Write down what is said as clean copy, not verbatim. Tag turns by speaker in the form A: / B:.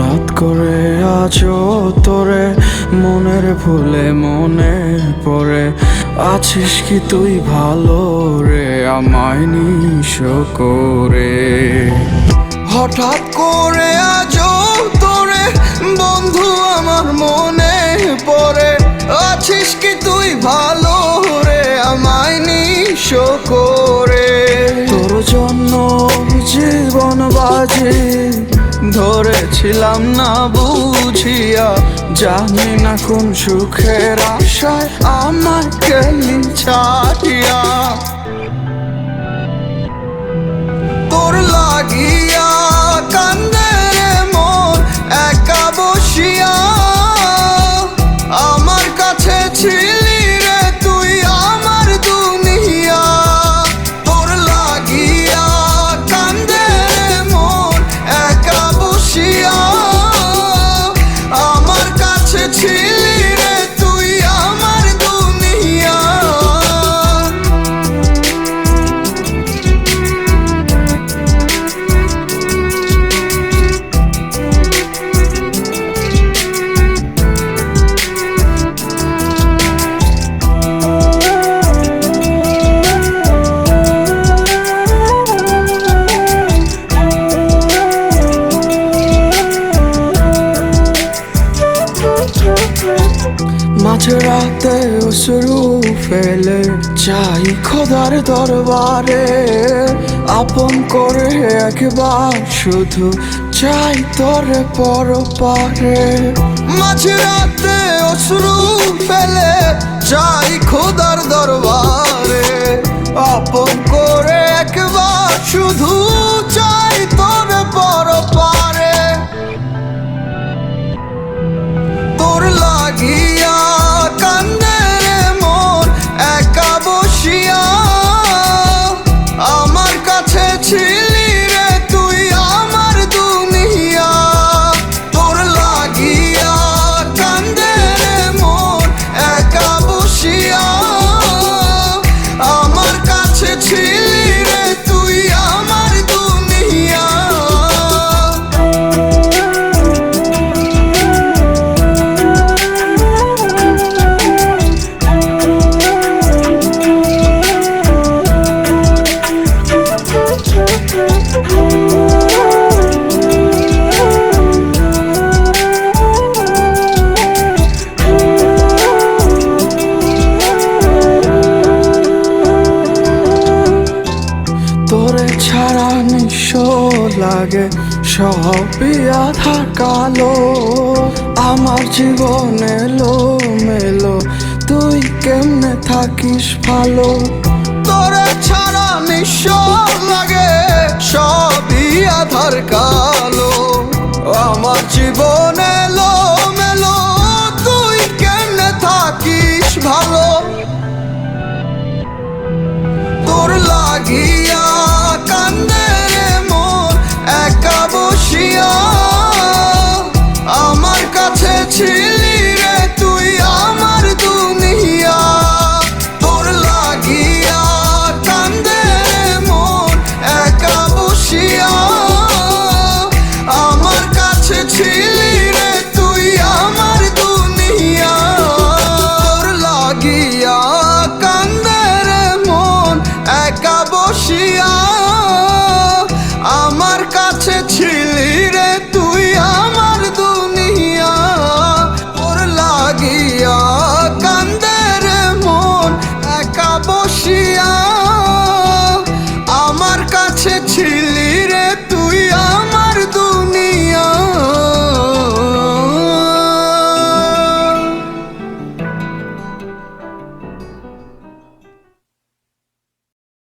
A: হঠাৎ করে আজও তোরে মনের ভুলে মনে পড়ে। আছিস কি তুই ভালো রে, আমায় নিঃস করে। হঠাৎ করে আজও তোরে বন্ধু আমার মনে পড়ে। আছিস কি তুই ভালো রে, আমায় নিঃস করে। তোর জন্য জীবন বাজি ধরেছিলাম না বুঝিয়া, জানি না কোন সুখের আশায় আমার গেলি ছাড়িয়া। তোর লাগিয়া কান্দে রে মন একা বসিয়া, আমার কাছে ছিলি রে তুই আমার দুনিয়া। তোর লাগিয়া কান্দে রে মন একা বসিয়া, আমার কাছে ছিলি রে তুই আমার দুনিয়া। মাঝরাতে অশ্রু ফেলে চাই খোদার দরবারে, আপন করে একবার শুধু চাই তোরে পরপারে। মাঝরাতে অশ্রু ফেলে চাই খোদার দরবারে, আপন করে একবার শুধু চাই তোরে পরপারে। তোর লাগিয়া কান্দে রে মন একা বসিয়া, আমার কাছে ছিলি রে তুই আমার দুনিয়া। তোর লাগিয়া কান্দে রে মন একা বসিয়া, আমার কাছে ছিলি রে তুই আমার দুনিয়া। তোরে ছাড়া নিঃস্ব লাগে সবই আধার কালো, আমার জীবন এলো মেলো তুই কেমনে থাকিস ভালো। তোরে ছাড়া নিঃস্ব লাগে সবই আধার কালো,